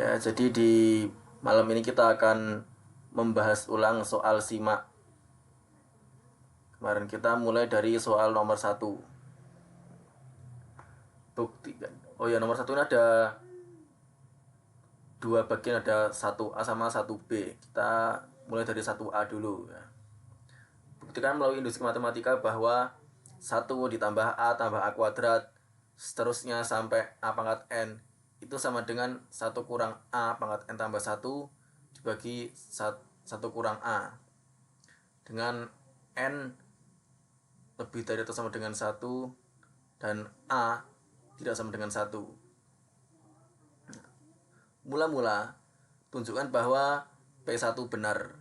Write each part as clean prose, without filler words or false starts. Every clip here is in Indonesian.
Ya, jadi di malam ini kita akan membahas ulang soal simak. Kemarin kita mulai dari soal nomor satu. Buktikan. Oh ya, nomor satu ini ada dua bagian, ada satu A sama satu B. Kita mulai dari satu A dulu ya. Buktikan melalui industri matematika bahwa 1 ditambah A tambah A kuadrat seterusnya sampai A pangkat N itu sama dengan 1 kurang A pangkat N tambah 1 dibagi 1 kurang A dengan N lebih dari atau sama dengan 1 dan A tidak sama dengan 1. Mula-mula tunjukkan bahwa P1 benar.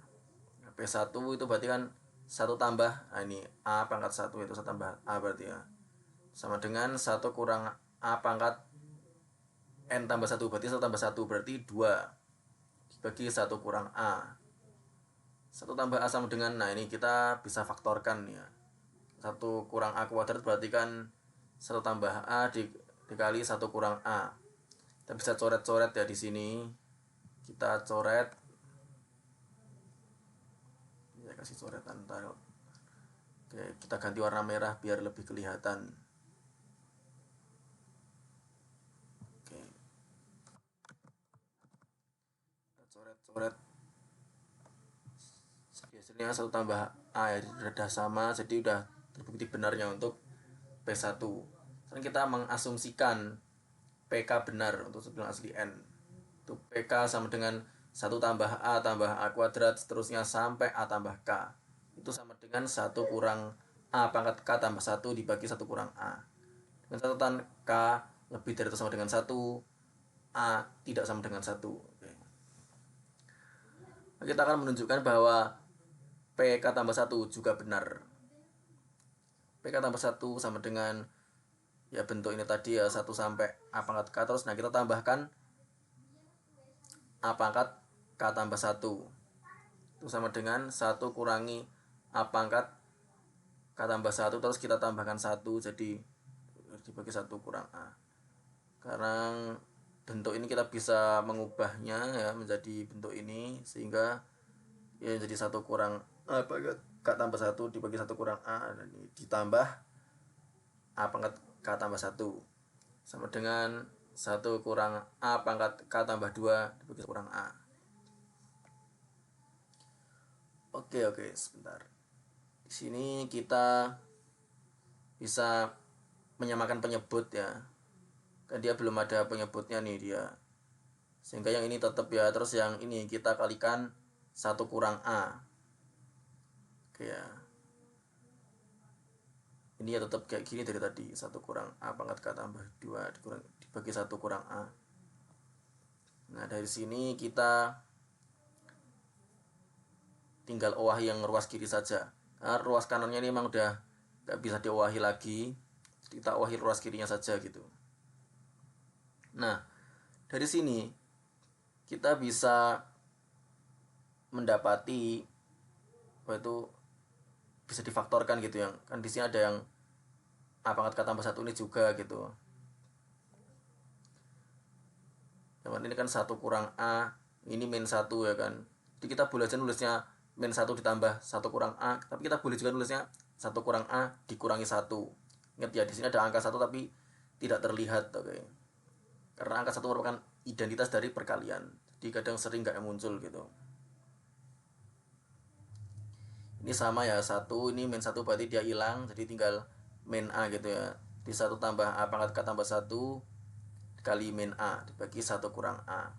P1 itu berarti kan 1 tambah, nah ini A pangkat 1 itu 1 tambah A berarti ya. Sama dengan 1 kurang A pangkat N tambah 1 berarti 1 tambah 1 berarti 2 dibagi 1 kurang A. 1 tambah A sama dengan, nah ini kita bisa faktorkan ya. 1 kurang A kuadrat berarti kan 1 tambah A dikali 1 kurang A. Kita bisa coret-coret ya di sini. Kita coret. Saya kasih coretan ntar. Oke, kita ganti warna merah biar lebih kelihatan. Oke. Kita coret-coret. Hasilnya 1 tambah A ya, sudah sama, jadi udah terbukti benarnya untuk P1. Sekarang kita mengasumsikan PK benar untuk sebelum asli N. Itu PK sama dengan 1 tambah A kuadrat seterusnya sampai A tambah K. Itu sama dengan 1 kurang A pangkat K tambah 1 dibagi 1 kurang A. Dengan catatan K lebih dari atau sama dengan 1, A tidak sama dengan 1. Oke. Kita akan menunjukkan bahwa PK tambah 1 juga benar. PK tambah 1 sama dengan ya bentuk ini tadi ya 1 sampai A pangkat K terus. Nah kita tambahkan A pangkat K tambah 1 itu sama dengan 1 kurangi A pangkat K tambah 1 terus kita tambahkan 1 jadi dibagi 1 kurang A. Sekarang bentuk ini kita bisa mengubahnya ya menjadi bentuk ini sehingga ya jadi 1 kurang A pangkat K tambah 1 dibagi 1 kurang A dan ini ditambah A pangkat K tambah 1 sama dengan 1 kurang A pangkat K tambah 2 dibagi 1 kurang A. Oke, sebentar. Di sini kita bisa menyamakan penyebut ya. Kan dia belum ada penyebutnya nih dia. Sehingga yang ini tetap ya, terus yang ini kita kalikan 1 kurang A. Oke ya. Ini ya tetap kayak gini dari tadi, 1 kurang A pangkat K tambah 2 dibagi 1 kurang A. Nah, dari sini kita tinggal owahi yang ruas kiri saja. Nah, ruas kanannya ini memang udah gak bisa diowahi lagi. Kita owahi ruas kirinya saja gitu. Nah, dari sini kita bisa mendapati itu bisa difaktorkan gitu yang kan di sini ada yang A pangkat K tambah 1 ini juga gitu. Yang ini kan 1 kurang A, ini min 1 ya kan. Jadi kita boleh aja nulisnya min 1 ditambah 1 kurang A, tapi kita boleh juga nulisnya 1 kurang A dikurangi 1. Ingat ya, di sini ada angka 1 tapi tidak terlihat, oke. Karena angka 1 merupakan identitas dari perkalian. Jadi kadang sering gak muncul gitu. Ini sama ya, 1 ini min 1 berarti dia hilang, jadi tinggal min A gitu ya. Di 1 tambah A pangkat K tambah 1 kali min A dibagi 1 kurang A.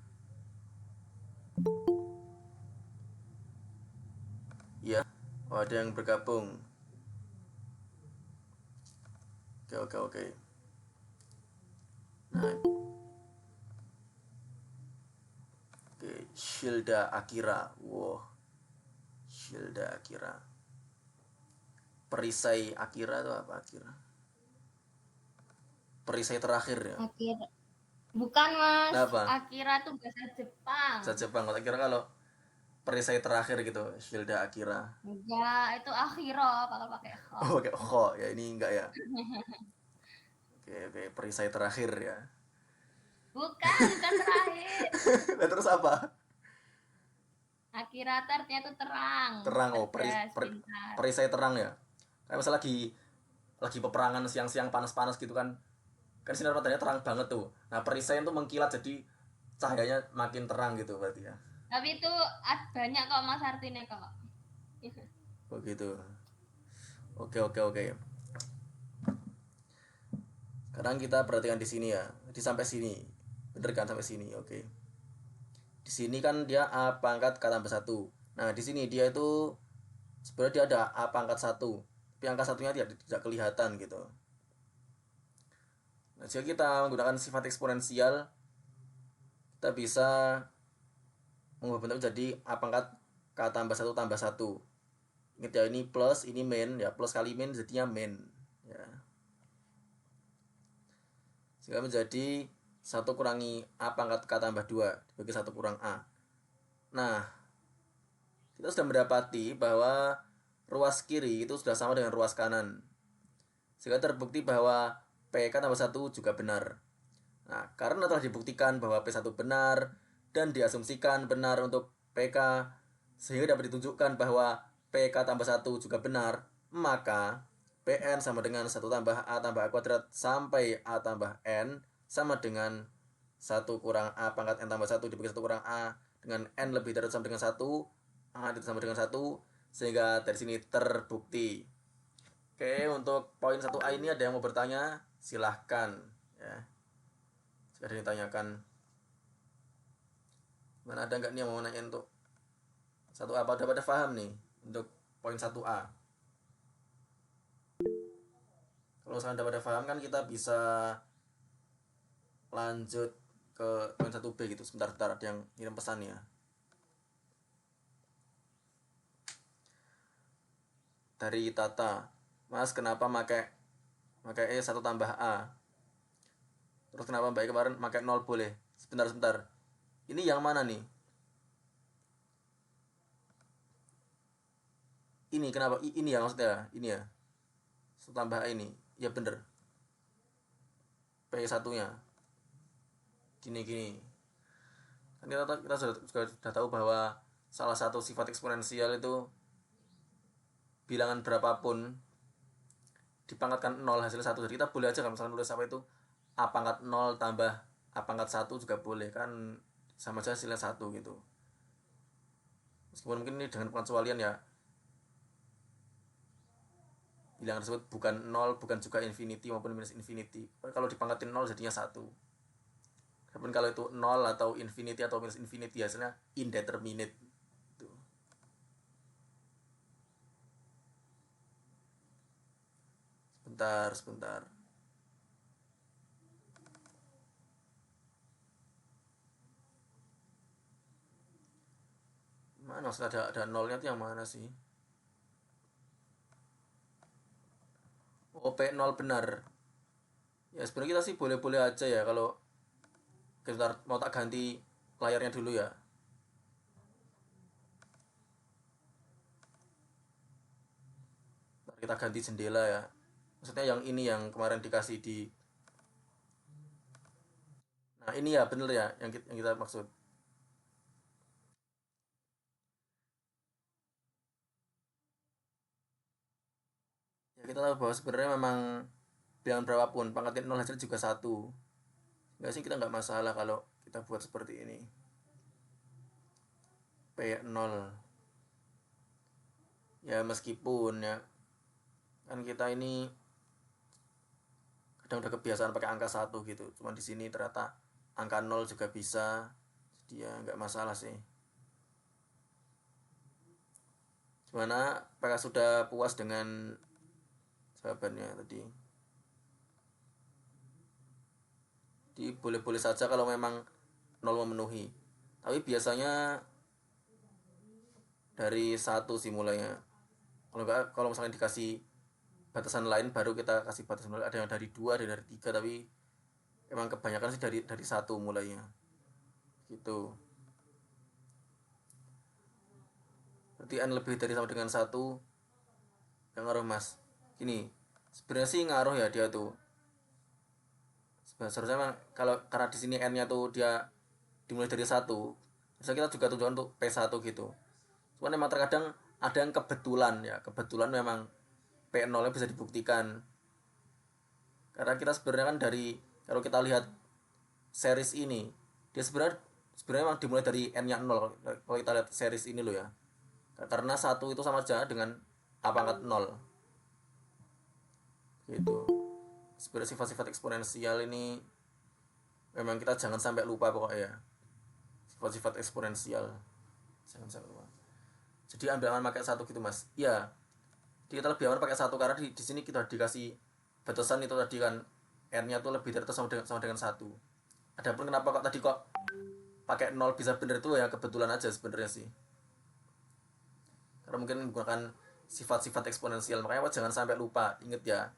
Ya, oh, ada yang bergabung. Oke. Nah, oke, Shilda Akira. Wow, Shilda Akira. Perisai Akira itu apa Akira? Perisai terakhir ya. Akira. Bukan mas, Kenapa? Akira tuh bahasa Jepang. Bahasa Jepang. Kalau Akira kalau perisai terakhir gitu, Shilda Akira. Enggak, itu Akira kalau pakai ho. Oh, kayak ya ini enggak ya. Oke, perisai terakhir ya. Bukan terakhir. Lah terus apa? Akhirat artinya itu terang, Terang, oh cerdas, pintar. perisai terang ya. Kayak misal lagi peperangan siang-siang panas-panas gitu kan. Kan sinar matahari terang banget tuh. Nah, perisai itu mengkilat jadi cahayanya makin terang gitu berarti ya. Tapi itu banyak kok Mas artinya kok. Begitu. Oke, oke, oke. Sekarang kita perhatikan di sini ya. Di sampai sini. Bener kan sampai sini? Oke. Di sini kan dia A pangkat K tambah 1. Nah, di sini dia itu sebenarnya dia ada A pangkat 1. Tapi angka satunya tidak kelihatan gitu. Nah, jika kita menggunakan sifat eksponensial, kita bisa mengubah bentuk menjadi A pangkat K tambah 1 tambah 1. Ingat ya, ini plus, ini min. Ya, plus kali min jadinya min. Ya. Sehingga menjadi 1 kurangi A pangkat K tambah 2 dibagi 1 kurang A. Nah, kita sudah mendapati bahwa ruas kiri itu sudah sama dengan ruas kanan. Sehingga terbukti bahwa PK tambah 1 juga benar. Nah, karena telah dibuktikan bahwa P1 benar dan diasumsikan benar untuk PK, sehingga dapat ditunjukkan bahwa PK tambah 1 juga benar, maka PN sama dengan 1 tambah A tambah A kuadrat sampai A tambah N sama dengan 1 kurang A pangkat N tambah 1 dibagi 1 kurang A dengan N lebih dari sama dengan 1, A itu sama dengan 1, sehingga dari sini terbukti. Oke, untuk poin 1A ini ada yang mau bertanya? Silahkan ya. Jika ada yang ditanyakan. Mana ada nggak nih yang mau nanya untuk 1A? Udah pada paham nih untuk poin 1A? Kalau misalkan udah pada paham kan kita bisa lanjut ke poin 1B gitu. Sebentar-sebentar ada yang ngirim pesan ya. Dari Tata. Mas, kenapa pakai E 1 tambah A? Terus kenapa Mbak kemarin pakai 0 boleh? Sebentar-sebentar. Ini yang mana nih? Ini kenapa? Ini ya maksudnya. Ini ya. 1 tambah A ini. Ya bener. P satunya. Gini-gini. Kan kita sudah tahu bahwa salah satu sifat eksponensial itu bilangan berapapun dipangkatkan 0 hasilnya 1. Jadi kita boleh aja kalau misalnya nulis apa itu A pangkat 0 tambah A pangkat 1 juga boleh kan, sama aja hasilnya 1 gitu. Meskipun mungkin ini dengan pengecualian ya, bilangan tersebut bukan 0, bukan juga infinity maupun minus infinity. Kalau dipangkatin 0 jadinya 1. Walaupun kalau itu 0 atau infinity atau minus infinity hasilnya indeterminate. Tuh. Sebentar. Mana maksudnya ada nolnya tuh yang mana sih? Oh, P0 benar. Ya sebenarnya kita sih boleh-boleh aja ya kalau kita mau tak ganti layarnya dulu ya. Kita ganti jendela ya. Maksudnya yang ini yang kemarin dikasih di. Nah ini ya bener ya yang kita maksud. Ya kita tahu bahwa sebenarnya memang bilangan berapapun pangkatin 0 hasil juga 1. Enggak sih, kita nggak masalah kalau kita buat seperti ini. P0. Ya meskipun ya kan kita ini kadang udah kebiasaan pakai angka 1 gitu. Cuman di sini ternyata angka 0 juga bisa. Jadi ya nggak masalah sih. Gimana? Apakah sudah puas dengan jawabannya tadi? Jadi boleh-boleh saja kalau memang 0 memenuhi. Tapi biasanya dari 1 sih mulainya. Kalau misalnya dikasih batasan lain baru kita kasih batasan lain. Ada yang dari 2, ada yang dari 3, tapi emang kebanyakan sih dari 1 mulainya. Gitu. Berarti n lebih dari sama dengan 1 yang ngaruh Mas. Gini, sebenarnya sih ngaruh ya dia tuh. Nah, seharusnya memang kalau karena di sini n-nya tuh dia dimulai dari satu, bisa kita juga tunjukkan untuk P1 gitu. Cuman memang terkadang ada yang kebetulan ya, kebetulan memang P0 nya bisa dibuktikan. Karena kita sebenarnya kan dari, kalau kita lihat series ini, dia sebenarnya memang dimulai dari n-nya 0 kalau kita lihat series ini loh ya. Karena satu itu sama aja dengan a pangkat 0 gitu. Sebenarnya sifat-sifat eksponensial ini memang kita jangan sampai lupa pokoknya ya. Sifat-sifat eksponensial jangan sampai lupa. Jadi ambil aman pakai satu gitu mas. Iya, kita lebih aman pakai satu karena di sini kita dikasih batasan itu tadi kan, n-nya tuh lebih dari atau sama dengan satu. Adapun kenapa kok tadi kok pakai 0 bisa bener itu ya kebetulan aja sebenarnya sih. Karena mungkin menggunakan sifat-sifat eksponensial, makanya jangan sampai lupa, inget ya.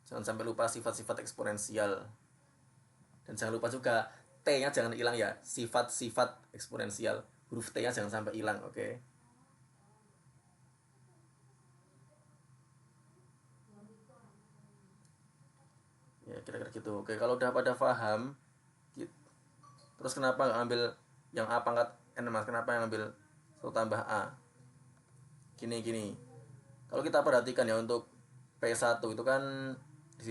Jangan sampai lupa sifat-sifat eksponensial. Dan jangan lupa juga T-nya jangan hilang ya, sifat-sifat eksponensial. Huruf T-nya jangan sampai hilang, oke? Ya kira-kira gitu. Oke, kalau udah pada paham, terus kenapa nggak ambil yang A pangkat N mas? Kenapa yang ambil 1 tambah A? Gini. Kalau kita perhatikan ya untuk P1 itu kan di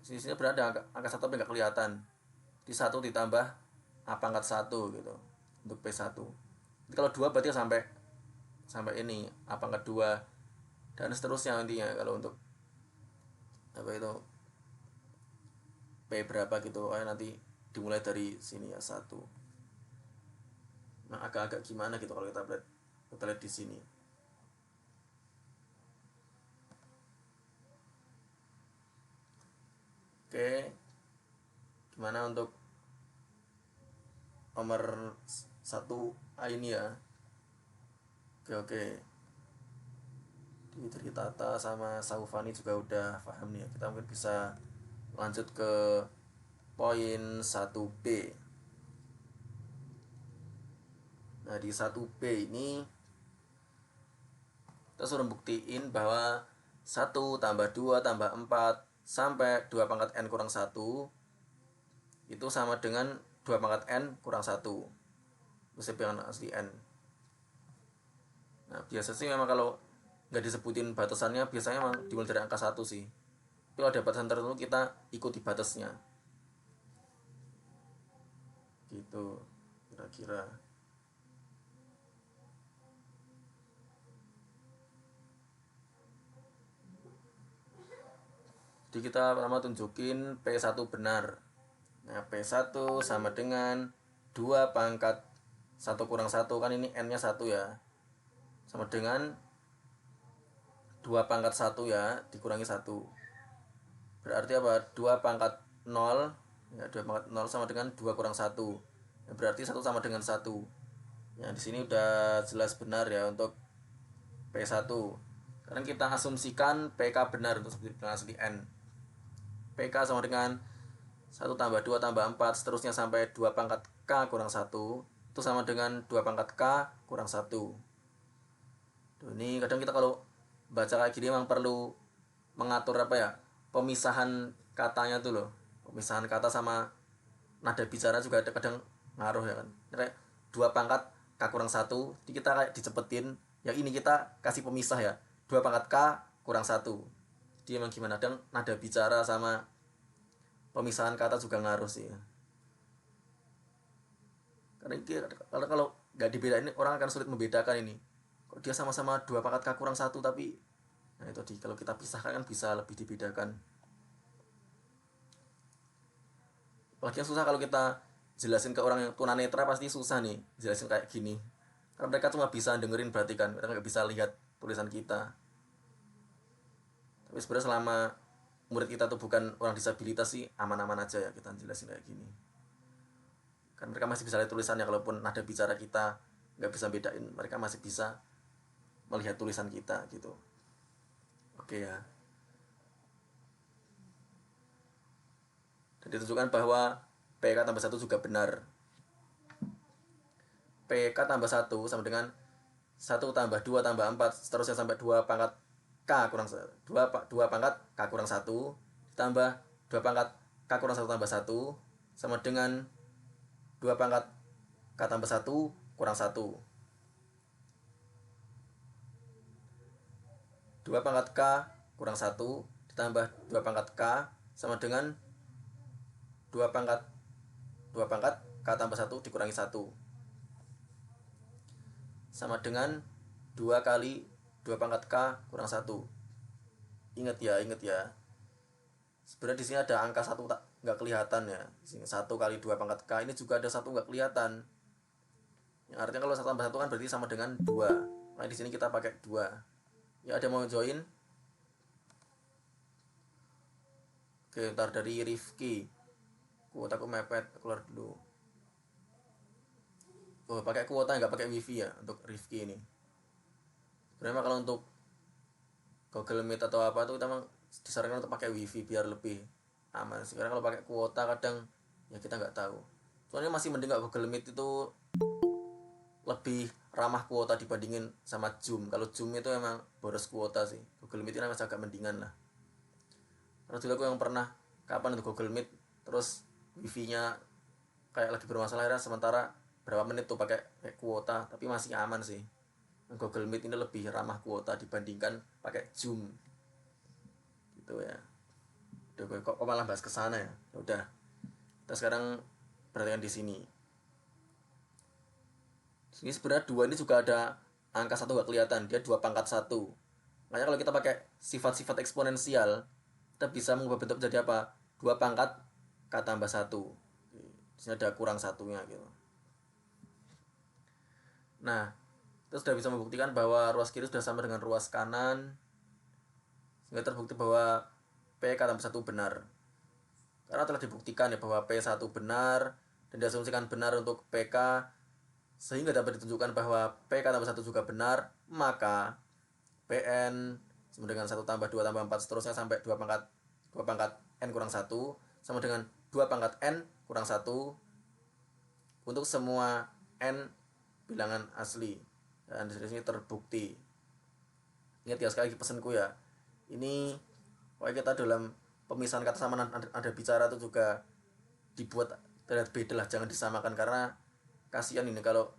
sini berada angka 1 tapi nggak kelihatan. Di 1 ditambah A pangkat 1 gitu untuk P1. Jadi kalau 2 berarti sampai ini A pangkat 2 dan seterusnya intinya. Kalau untuk apa itu P berapa gitu, nanti dimulai dari sini ya 1. Nah, agak-agak gimana gitu kalau kita lihat di sini. Oke, gimana untuk nomor 1A ini ya? Oke. Dari Tata sama Saufani juga udah paham nih ya. Kita mungkin bisa lanjut ke poin 1B. Nah, di 1B ini kita suruh buktiin bahwa 1 tambah 2 tambah 4 sampai 2 pangkat N kurang 1 itu sama dengan 2 pangkat N kurang 1. Mesti dengan asli N. Nah, biasa sih memang kalau nggak disebutin batasannya, biasanya memang dimulai dari angka 1 sih. Tapi kalau ada batasan tertentu, kita ikuti batasnya. Gitu, kira-kira. Jadi kita pertama tunjukin P1 benar. Nah, P1 sama dengan 2 pangkat 1 kurang 1, kan ini N-nya 1 ya. Sama dengan 2 pangkat 1 ya, dikurangi 1. Berarti apa? 2 pangkat 0, ya 2 pangkat 0 sama dengan 2 kurang 1. Ya, berarti 1 sama dengan 1. Ya, di sini udah jelas benar ya untuk P1. Karena kita asumsikan PK benar untuk asli N. PK sama dengan 1 tambah 2 tambah 4 seterusnya sampai 2 pangkat K kurang 1 itu sama dengan 2 pangkat K kurang 1. Tuh, ini kadang kita kalau baca kayak gini memang perlu mengatur apa ya, pemisahan katanya tuh loh. Pemisahan kata sama nada bicara juga kadang ngaruh ya kan. Kayak 2 pangkat K kurang 1 kita kayak dicepetin. Yang ini kita kasih pemisah ya, 2 pangkat K kurang 1. Dia emang gimana, kadang nada bicara sama pemisahan kata juga ngaruh sih. Karena kalau nggak dibedain orang akan sulit membedakan ini. Kok dia sama-sama 2 pangkat K kurang 1 tapi nah itu kalau kita pisahkan kan bisa lebih dibedakan. Apalagi yang susah kalau kita jelasin ke orang yang tunanetra pasti susah nih jelasin kayak gini. Karena mereka cuma bisa dengerin berarti kan, mereka nggak bisa lihat tulisan kita. Tapi sebenarnya selama murid kita tuh bukan orang disabilitas sih aman-aman aja ya kita jelasin kayak gini. Kan mereka masih bisa lihat tulisannya, kalaupun nada bicara kita nggak bisa bedain, mereka masih bisa melihat tulisan kita gitu. Oke ya. Dan ditunjukkan bahwa PK tambah 1 juga benar. PK tambah 1 sama dengan 1 tambah 2 tambah 4 seterusnya sampai 2 pangkat K kurang 2 pangkat K kurang 1 ditambah 2 pangkat K kurang 1 tambah 1 sama dengan 2 pangkat K tambah 1 kurang 1. 2 pangkat K kurang 1 ditambah 2 pangkat K sama dengan 2 pangkat K tambah 1 dikurangi 1 sama dengan 2 kali 2 pangkat K kurang 1. Ingat ya. Sebenarnya di sini ada angka 1 tak nggak kelihatan ya. 1 kali 2 pangkat K ini juga ada 1 nggak kelihatan. Yang artinya kalau 1 tambah 1 kan berarti sama dengan 2. Nah di sini kita pakai 2. Ya ada mau join? Oke, ntar dari Rifki. Kuota aku mepet, keluar dulu. Oh, pakai kuota nggak pakai wifi ya untuk Rifki ini. Sebenarnya kalau untuk Google Meet atau apa tuh kita memang disarankan untuk pakai wifi biar lebih aman. Sekarang kalau pakai kuota kadang ya kita nggak tahu. Soalnya masih mending nggak Google Meet itu lebih ramah kuota dibandingin sama Zoom. Kalau Zoom itu emang boros kuota sih. Google Meet ini masih agak mendingan lah. Karena dulu aku yang pernah kapan untuk Google Meet terus wifi-nya kayak lagi bermasalah ya, sementara berapa menit tuh pakai kuota tapi masih aman sih. Google Meet ini lebih ramah kuota dibandingkan pakai Zoom gitu ya. Udah kok malah bahas kesana ya. Udah kita sekarang perhatikan di sini. Ini sebenarnya 2 ini juga ada angka 1 nggak kelihatan, dia 2 pangkat 1. Makanya kalau kita pakai sifat-sifat eksponensial kita bisa mengubah bentuk menjadi apa? 2 pangkat K tambah 1. Di sini ada kurang satunya gitu. Nah, kita sudah bisa membuktikan bahwa ruas kiri sudah sama dengan ruas kanan, sehingga terbukti bahwa P K tambah 1 benar. Karena telah dibuktikan ya bahwa P1 benar dan diasumsikan benar untuk PK, sehingga dapat ditunjukkan bahwa PK tambah 1 juga benar, maka PN sama dengan 1 tambah 2 tambah 4 seterusnya sampai 2 pangkat N kurang 1 sama dengan 2 pangkat N kurang 1 untuk semua N bilangan asli. Dan di sini terbukti. Ingat ya sekali lagi pesanku ya. Ini pokoknya kita dalam pemisahan kata sama ada bicara itu juga dibuat terlihat beda lah, jangan disamakan karena kasihan ini kalau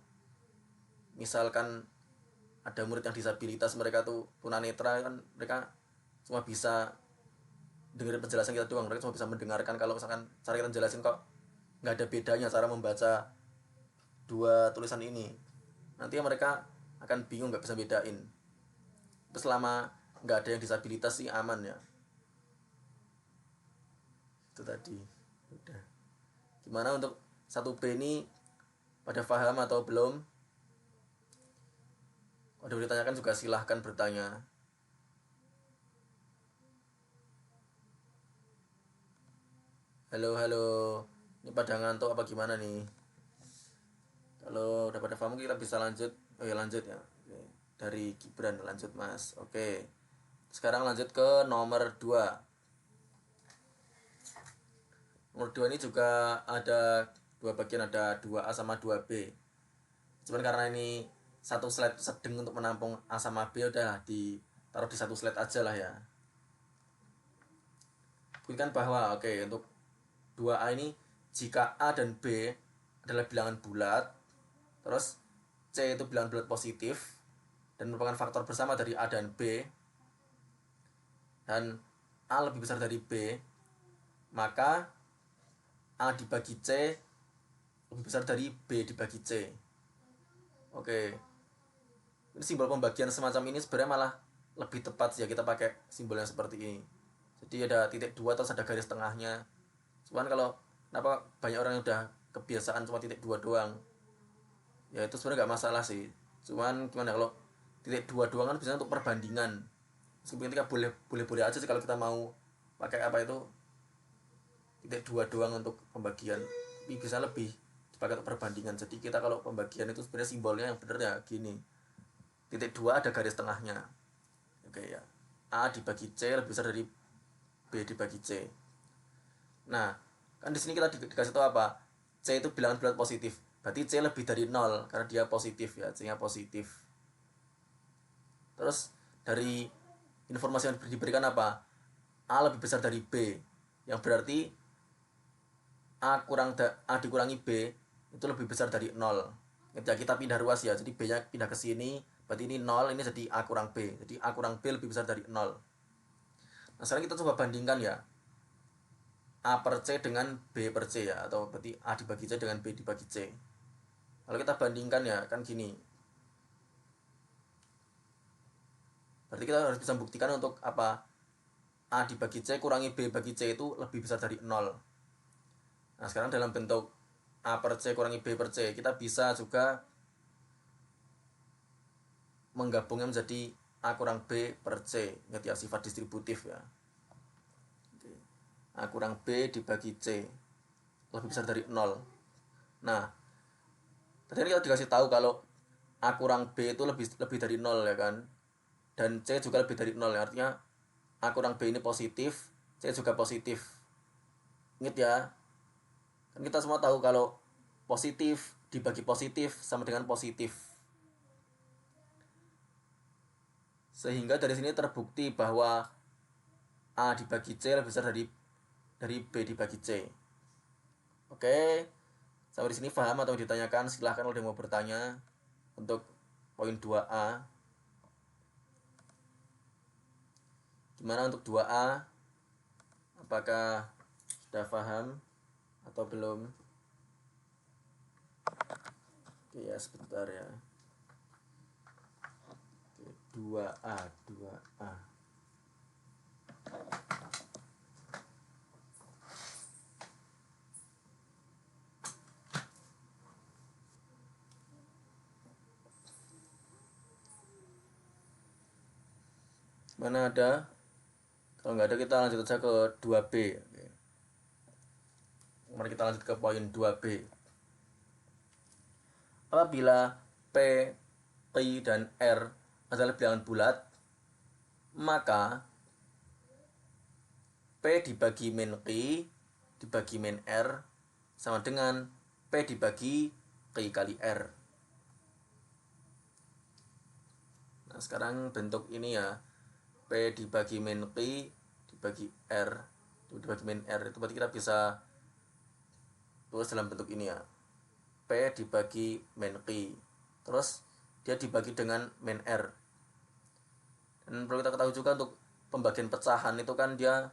misalkan ada murid yang disabilitas, mereka tuh tunanetra kan, mereka cuma bisa dengerin penjelasan kita doang, mereka cuma bisa mendengarkan. Kalau misalkan cara kita jelasin kok nggak ada bedanya cara membaca dua tulisan ini, nanti mereka akan bingung, nggak bisa bedain. Terus selama nggak ada yang disabilitas sih aman ya. Itu tadi. Udah. Gimana untuk 1B ini, pada paham atau belum? Kalau ada ditanyakan juga silahkan bertanya. Halo. Ini pada ngantuk apa gimana nih? Kalau udah pada paham kita bisa lanjut. Oh ya lanjut ya. Oke. Dari Gibran lanjut Mas. Oke. Sekarang lanjut ke nomor 2. Nomor 2 ini juga ada 2 bagian, ada 2A sama 2B. Cuman karena ini satu slide sedang untuk menampung A sama B, udah ditaruh di satu slide aja lah ya. Buktikan bahwa untuk 2A ini jika A dan B adalah bilangan bulat, terus C itu bilangan bulat positif dan merupakan faktor bersama dari A dan B, dan A lebih besar dari B, maka A dibagi C lebih besar dari B dibagi C. Oke. Ini simbol pembagian semacam ini sebenarnya malah lebih tepat sih ya kita pakai simbol yang seperti ini. Jadi ada titik 2 terus ada garis tengahnya. Cuman kalau kenapa banyak orang yang udah kebiasaan cuma titik 2 doang, ya itu sebenarnya nggak masalah sih. Cuman gimana kalau titik 2 doang kan biasanya untuk perbandingan. Meskipun kita boleh aja sih kalau kita mau pakai apa itu titik 2 doang untuk pembagian, tapi bisa lebih dipakai untuk perbandingan. Jadi kita kalau pembagian itu sebenarnya simbolnya yang benar ya gini, titik 2 ada garis tengahnya. Oke ya, A dibagi C lebih besar dari B dibagi C. Nah kan di sini kita dikasih tahu apa, C itu bilangan bulat positif, berarti C lebih dari 0 karena dia positif ya, C nya positif. Terus dari informasi yang diberikan apa, A lebih besar dari B. yang berarti A dikurangi B itu lebih besar dari 0. Ketika kita pindah ruas ya, jadi B nya pindah ke sini, berarti ini 0, ini jadi A kurang B, jadi A kurang B lebih besar dari 0. Nah sekarang kita coba bandingkan ya, A per C dengan B per C ya, atau berarti A dibagi C dengan B dibagi C. Kalau kita bandingkan ya kan gini, berarti kita harus bisa membuktikan untuk apa, A dibagi C kurangi B bagi C itu lebih besar dari 0. Nah sekarang dalam bentuk A per C kurangi B per C, kita bisa juga menggabungnya menjadi A kurang B per C. Ingat ya, sifat distributif ya. A kurang B dibagi C lebih besar dari 0. Nah tadi kita dikasih tahu kalau A kurang B itu lebih dari 0 ya kan, dan C juga lebih dari 0 ya. Artinya A kurang B ini positif, C juga positif. Ingat ya, kan kita semua tahu kalau positif dibagi positif sama dengan positif. Sehingga dari sini terbukti bahwa A dibagi C lebih besar dari B dibagi C. Oke, sampai di sini paham atau ditanyakan? Silahkan kalau ada yang mau bertanya untuk poin 2A. Gimana untuk 2A? Apakah sudah paham atau belum? Oke ya, sebentar ya. Oke, 2A. Mana ada? Kalau nggak ada kita lanjut saja ke 2B. Oke. Mari kita lanjut ke poin 2B. Apabila P, Q, dan R adalah bilangan bulat, maka P dibagi min Q dibagi min R sama dengan P dibagi Q kali R. Nah sekarang bentuk ini ya, P dibagi min Q dibagi R dibagi min R, itu berarti kita bisa tulis dalam bentuk ini ya, P dibagi min Q, terus dia dibagi dengan min R. Dan perlu kita ketahui juga untuk pembagian pecahan itu kan dia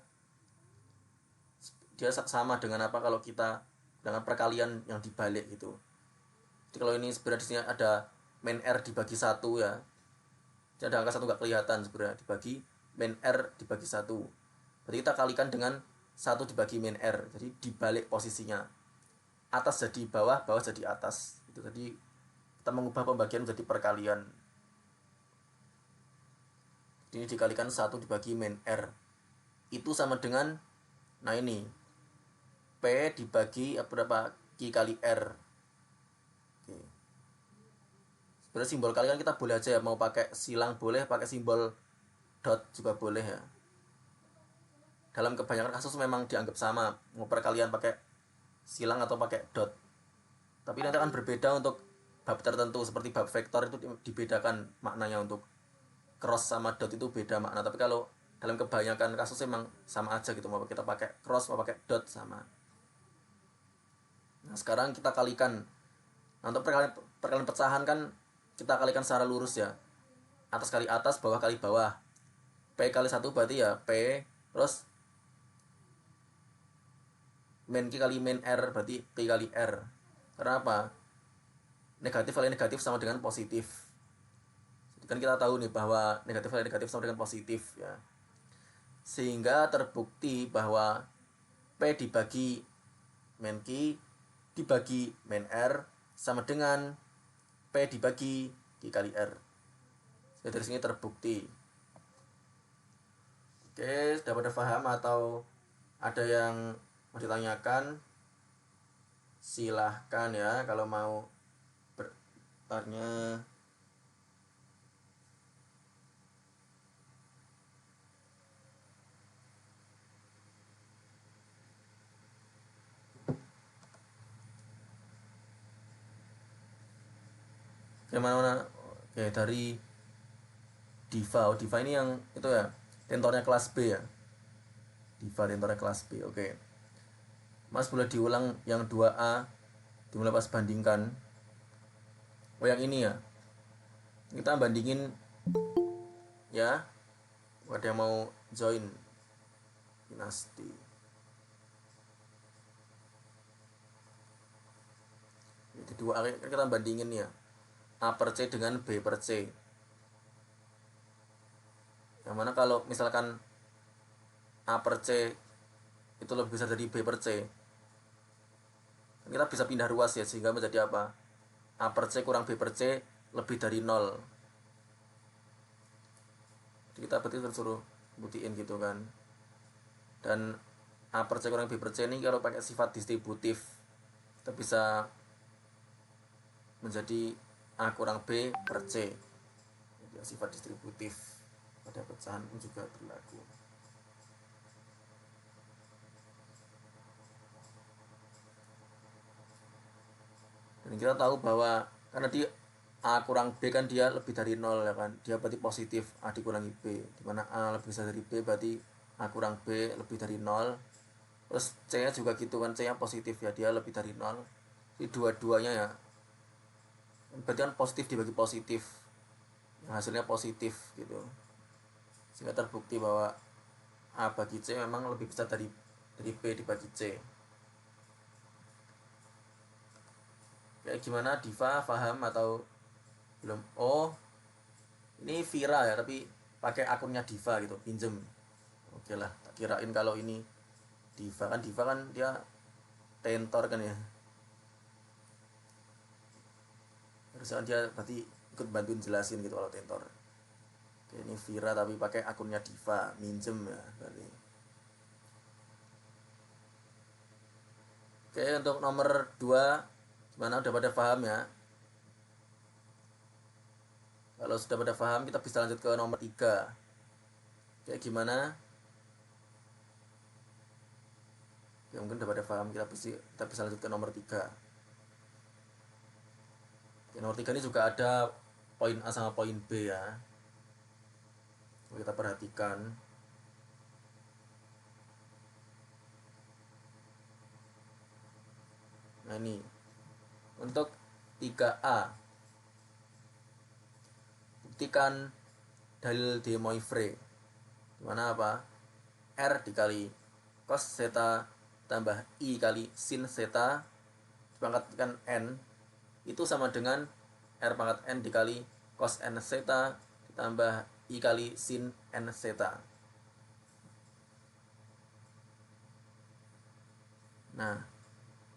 sama dengan apa kalau kita dengan perkalian yang dibalik gitu. Jadi kalau ini sebenarnya di sini ada min R dibagi 1 ya, jadi ada angka 1 nggak kelihatan sebenarnya, dibagi min R dibagi 1, berarti kita kalikan dengan 1 dibagi min R, jadi dibalik posisinya, atas jadi bawah, bawah jadi atas itu. Jadi kita mengubah pembagian menjadi perkalian, ini dikalikan 1 dibagi min R itu sama dengan, nah ini P dibagi berapa, Q kali R. Oke. Sebenarnya simbol kali kan kita boleh aja ya, mau pakai silang boleh, pakai simbol dot juga boleh ya. Dalam kebanyakan kasus memang dianggap sama, mau perkalian pakai silang atau pakai dot. Tapi nanti akan berbeda untuk bab tertentu, seperti bab vektor itu dibedakan maknanya, untuk cross sama dot itu beda makna. Tapi kalau dalam kebanyakan kasus memang sama aja gitu, mau kita pakai cross mau pakai dot sama. Nah sekarang kita kalikan. Nah, untuk perkalian pecahan kan kita kalikan secara lurus ya, atas kali atas, bawah kali bawah. P kali 1 berarti ya P, terus min Q kali min R berarti Q kali R. Karena apa? Negatif kali negatif sama dengan positif. Jadi kan kita tahu nih bahwa negatif kali negatif sama dengan positif ya. Sehingga terbukti bahwa P dibagi min Q dibagi min R sama dengan P dibagi Q kali R. Jadi dari sini terbukti. Oke, sudah pada paham atau ada yang mau ditanyakan? Silahkan ya kalau mau bertanya. Gimana? Oke, dari Diva. Diva ini yang itu ya, tentornya kelas B ya. diva tentornya kelas B. Oke. Mas boleh diulang yang 2A dimulai pas bandingkan. Oh yang ini ya. Kita bandingin ya. Ada yang mau join dinasti. Jadi 2A kita bandingin ya. A per C dengan B per C. Yang mana kalau misalkan A per C itu lebih besar dari B per C, kita bisa pindah ruas ya, sehingga menjadi apa? A per C kurang B per C lebih dari 0. Jadi kita berarti suruh buktiin gitu kan. Dan A per C kurang B per C ini kalau pakai sifat distributif, kita bisa menjadi A kurang B per C. Jadi sifat distributif pada pecahan pun juga berlaku. Dan kita tahu bahwa karena di A kurang B kan dia lebih dari 0 ya kan, dia berarti positif A dikurangi B, dimana A lebih besar dari B berarti A kurang B lebih dari 0. Terus C nya juga gitu kan, C nya positif ya, dia lebih dari 0. Jadi dua-duanya ya berarti kan positif dibagi positif, hasilnya positif gitu, sehingga terbukti bahwa A bagi C memang lebih besar dari B dibagi C. Kayak gimana, Diva paham atau belum? Oh ini Vira ya, tapi pakai akunnya Diva gitu, pinjem. Oke lah, tak kirain kalau ini Diva kan dia tentor kan ya, harusnya dia berarti ikut bantuin jelasin gitu kalau tentor. Oke, ini Vira tapi pakai akunnya Diva, minjem ya berarti. Oke, untuk nomor 2 gimana, udah pada paham ya? Kalau sudah pada paham kita bisa lanjut ke nomor 3. Kayak gimana? Oke, mungkin udah pada paham, kita bisa lanjut ke nomor 3. Oke, nomor 3 ini juga ada poin A sama poin B ya. Kita perhatikan. Nah ini untuk 3A, buktikan dalil de Moivre, dimana apa? R dikali cos theta tambah I kali sin theta dipangkatkan N itu sama dengan R pangkat N dikali cos N theta ditambah I kali sin N theta. Nah,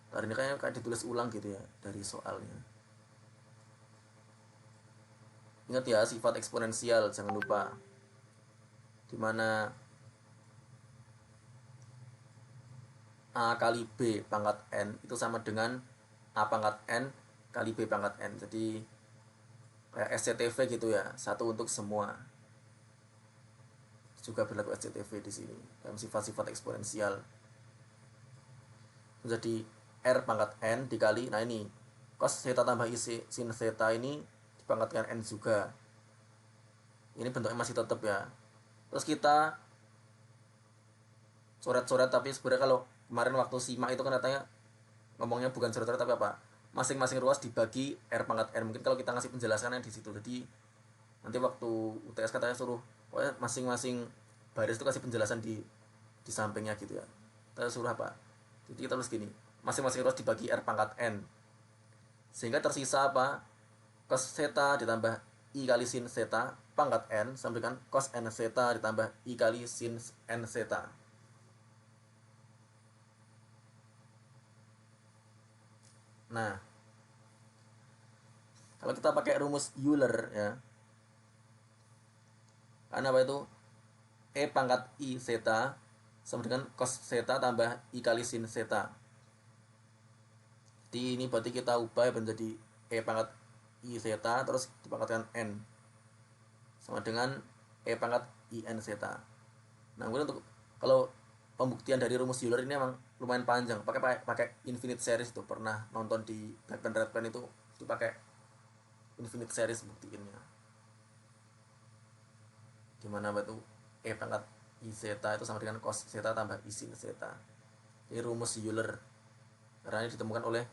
hari ini kayak ditulis ulang gitu ya dari soalnya. Ingat ya, sifat eksponensial jangan lupa, dimana A kali B pangkat N itu sama dengan A pangkat N kali B pangkat N. Jadi kayak SCTV gitu ya, satu untuk semua. Juga berlaku SCTV di sini dalam sifat-sifat eksponensial. Jadi R pangkat N dikali, nah ini cos theta tambah I sin theta ini dipangkatkan N juga. Ini bentuknya masih tetap ya. Terus kita coret-coret, tapi sebenarnya kalau kemarin waktu simak itu kan katanya ngomongnya bukan coret-coret tapi apa? Masing-masing ruas dibagi R pangkat N. Mungkin kalau kita ngasih penjelasannya di situ. Jadi nanti waktu UTS katanya suruh masing-masing baris itu kasih penjelasan di sampingnya gitu ya. Kita suruh apa? Jadi kita tulis gini, masing-masing ruas dibagi R pangkat N. Sehingga tersisa apa? Cos theta ditambah I kali sin theta pangkat N sama dengan cos N theta ditambah I kali sin N theta. Nah, kalau kita pakai rumus Euler ya, kan apa itu? E pangkat I theta sama dengan cos theta tambah I kali sin theta. Jadi ini berarti kita ubah menjadi E pangkat I theta terus dipangkatkan N sama dengan E pangkat I N theta. Nah, kemudian untuk kalau pembuktian dari rumus Euler ini emang lumayan panjang, pakai infinite series itu. Pernah nonton di Black Pen Red Pen itu pakai infinite series buktiinnya. Gimana apa itu E pangkat I zeta itu sama dengan cos zeta tambah I sin zeta. Ini rumus Euler. Karena ini ditemukan oleh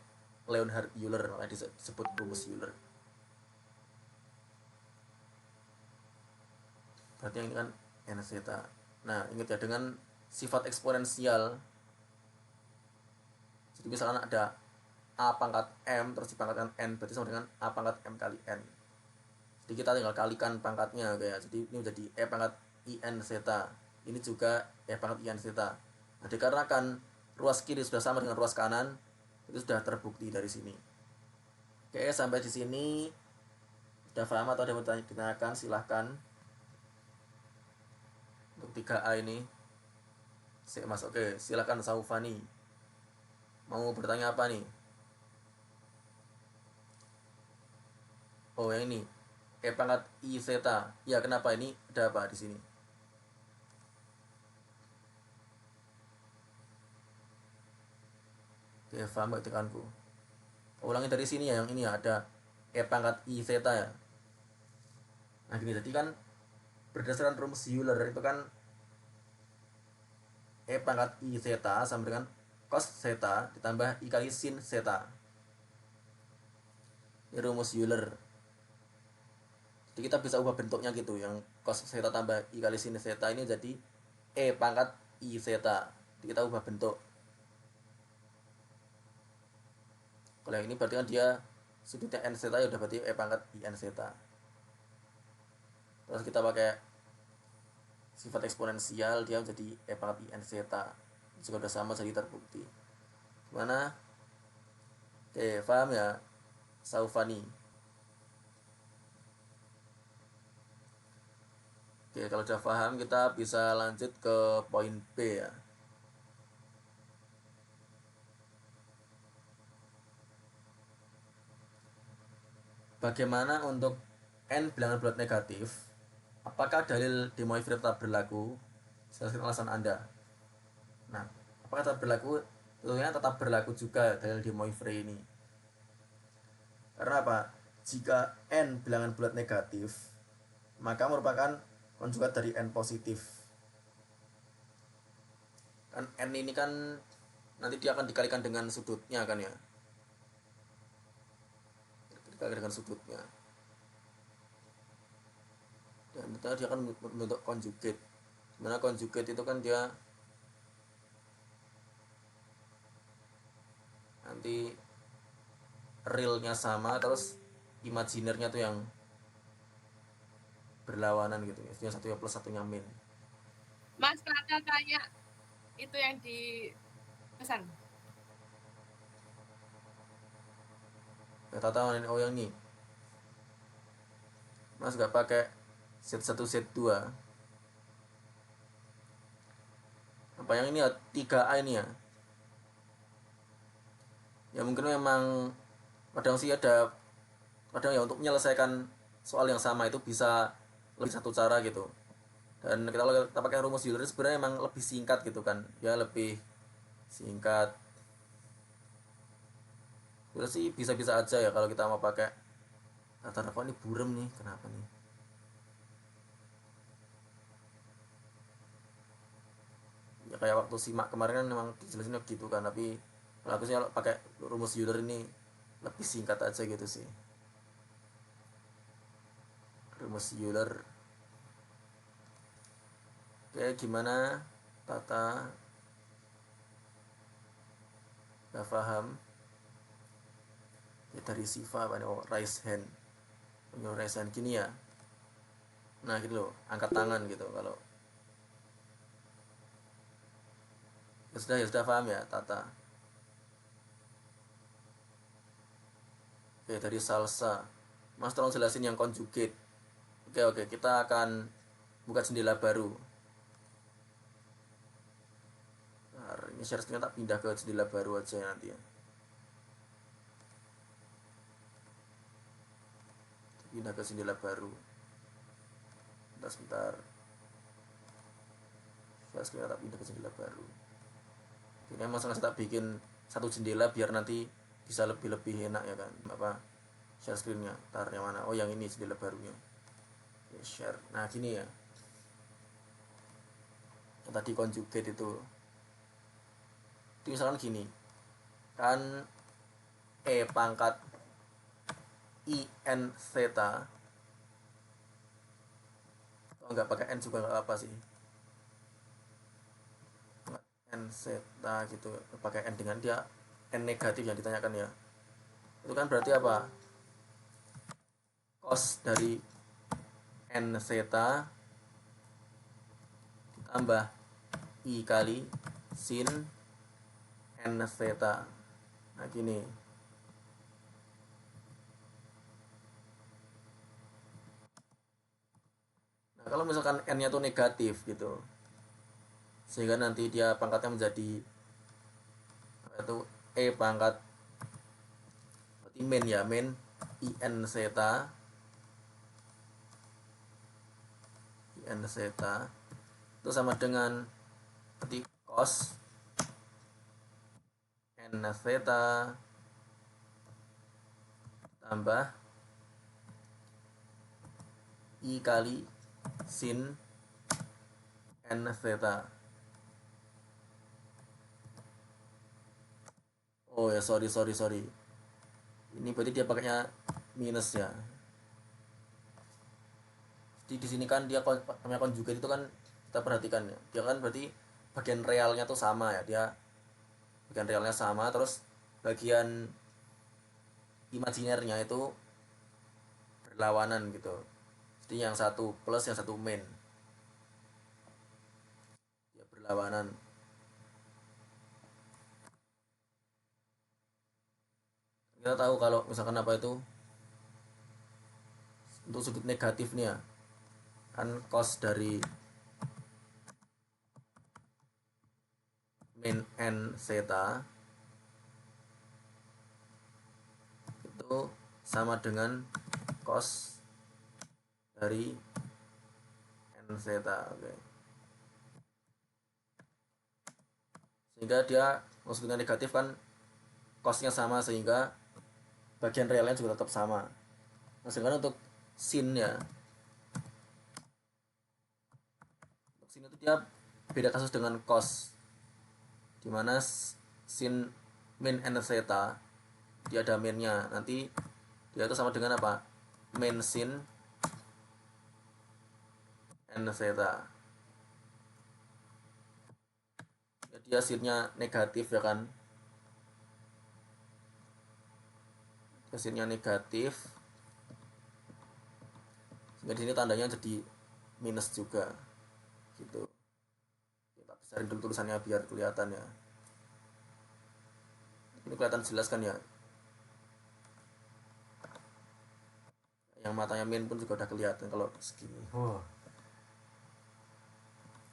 Leonhard Euler, makanya disebut rumus Euler. Berarti yang ini kan n zeta. Nah, ingat ya, dengan sifat eksponensial. Jadi misalkan ada a pangkat m terus dipangkatkan n, berarti sama dengan a pangkat m kali n. Jadi kita tinggal kalikan pangkatnya kayak. Jadi ini menjadi e pangkat in zeta. Ini juga e pangkat in zeta. Nah, dikarenakan ruas kiri sudah sama dengan ruas kanan, itu sudah terbukti dari sini. Oke, sampai di sini sudah paham atau ada yang mau ditanyakan? Silahkan. Untuk 3A ini Mas, oke, silahkan Saufani. Mau bertanya apa nih? Oh, yang ini e pangkat I zeta. Ya, kenapa ini? Ada apa di sini? Oke, paham gak tekanku? Ulangi dari sini ya, yang ini ya, ada e pangkat I zeta ya. Nah, gini, jadi kan berdasarkan rumus Euler itu kan e pangkat I zeta sama dengan cos zeta ditambah I kali sin zeta. Ini rumus Euler. Jadi kita bisa ubah bentuknya gitu, yang cos zeta tambah I kali sin zeta ini jadi e pangkat I zeta. Jadi kita ubah bentuk. Kalau yang ini berarti kan dia sudutnya n zeta, ya udah berarti e pangkat I n zeta. Terus kita pakai sifat eksponensial, dia menjadi e pangkat I n zeta. Jika udah sama jadi terbukti. Gimana? Oke, paham ya Saufani? Oke, kalau sudah paham kita bisa lanjut ke poin B ya. Bagaimana untuk n bilangan bulat negatif? Apakah dalil de Moivre tetap berlaku? Jelaskan alasan Anda. Nah, apakah tetap berlaku? Tentunya tetap berlaku juga dalil de Moivre ini. Karena apa? Jika n bilangan bulat negatif, maka merupakan konjugat dari n positif. Kan n ini kan nanti dia akan dikalikan dengan sudutnya kan ya. Dikalikan dengan sudutnya. Dan dia akan membentuk konjugat. Dimana konjugat itu kan dia nanti realnya sama, terus imajinernya tuh yang berlawanan gitu. Yang satunya plus, satunya min. Mas, Kakak tanya itu yang di pesan. Kita tahu ini, oh yang ini. Mas gak pakai Z1 Z2. Apa yang ini ya, 3A ini ya. Ya mungkin memang kadang sih ada, kadang ya untuk menyelesaikan soal yang sama itu bisa lebih satu cara gitu. Dan kalau kita pakai rumus Euler sebenarnya emang lebih singkat gitu kan. Ya lebih singkat. Itu sih bisa-bisa aja ya kalau kita mau pakai. Kata kok ini burem nih, kenapa nih? Ya kayak waktu simak kemarin kan memang dijelasin gitu kan, tapi bagusnya kalau pakai rumus Euler ini lebih singkat aja gitu sih. Rumus Euler. Oke, gimana Tata? Gak paham? Ya, dari Siva apa nih? Oh, raise hand. Oh, raise hand gini ya. Nah gitu loh, angkat tangan gitu kalau. Ya sudah paham ya Tata. Oke, dari Salsa. Mas tolong jelasin yang conjugate. Oke, kita akan buka jendela baru. Nah, ini share screen tak pindah ke jendela baru aja nanti ya. Pindah ke jendela baru. Sebentar. Share screen tak pindah ke jendela baru. Ini emang sengaja tak bikin satu jendela biar nanti bisa lebih enak ya kan. Apa share screennya? Ntar yang mana? Oh yang ini jendela barunya. Oke, share. Nah gini ya. yang tadi conjugate itu misalkan gini kan, E pangkat IN theta, kalau nggak pakai N juga nggak apa sih, N theta gitu, pakai N dengan dia N negatif yang ditanyakan ya, itu kan berarti apa, cos dari N theta ditambah I kali sin N theta. Nah gini, nah kalau misalkan N nya tuh negatif gitu, sehingga nanti dia pangkatnya menjadi apa itu, E pangkat berarti min ya, min IN theta, IN theta itu sama dengan berarti cos N theta tambah I kali sin N theta. Oh ya, sorry. Ini berarti dia pakainya minus ya. Jadi di sini kan dia namanya conjugate itu kan, kita perhatikan ya. Dia kan berarti bagian realnya tuh sama ya. Dia bagian realnya sama, terus bagian imajinernya itu berlawanan gitu. Jadi yang satu plus, yang satu min. Dia berlawanan. Kita tahu kalau misalkan apa itu, untuk sudut negatif nih ya, kan cos dari min N theta itu sama dengan cos dari N theta. Oke. Sehingga dia maksudnya negatif kan, cosnya sama, sehingga bagian realnya juga tetap sama. Nah, sedangkan untuk sin ya, untuk sin itu dia beda kasus dengan cos, dimana sin min N theta dia ada minnya, nanti dia itu sama dengan apa, min sin N theta. Jadi hasilnya negatif ya kan, hasilnya negatif, sehingga di sini tandanya jadi minus juga gitu. Kita besarin dulu tulisannya biar kelihatan ya. Ini kelihatan jelas kan ya, yang matanya min pun juga udah kelihatan kalau segini.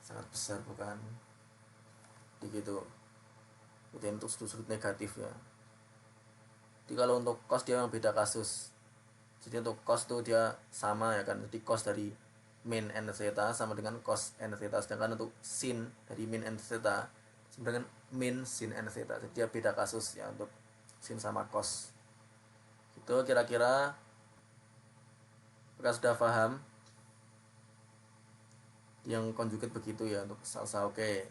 Sangat besar bukan, begitu. Itu untuk sudut negatif ya. Jadi kalau untuk cos dia yang beda kasus. Jadi untuk cos tuh dia sama ya kan, jadi cos dari min N theta sama dengan cos N theta, sedangkan untuk sin dari min N theta sama dengan min sin N theta. Jadi dia beda kasus ya untuk sin sama cos. Itu kira-kira apakah sudah paham yang conjugate begitu ya untuk salsa? Oke.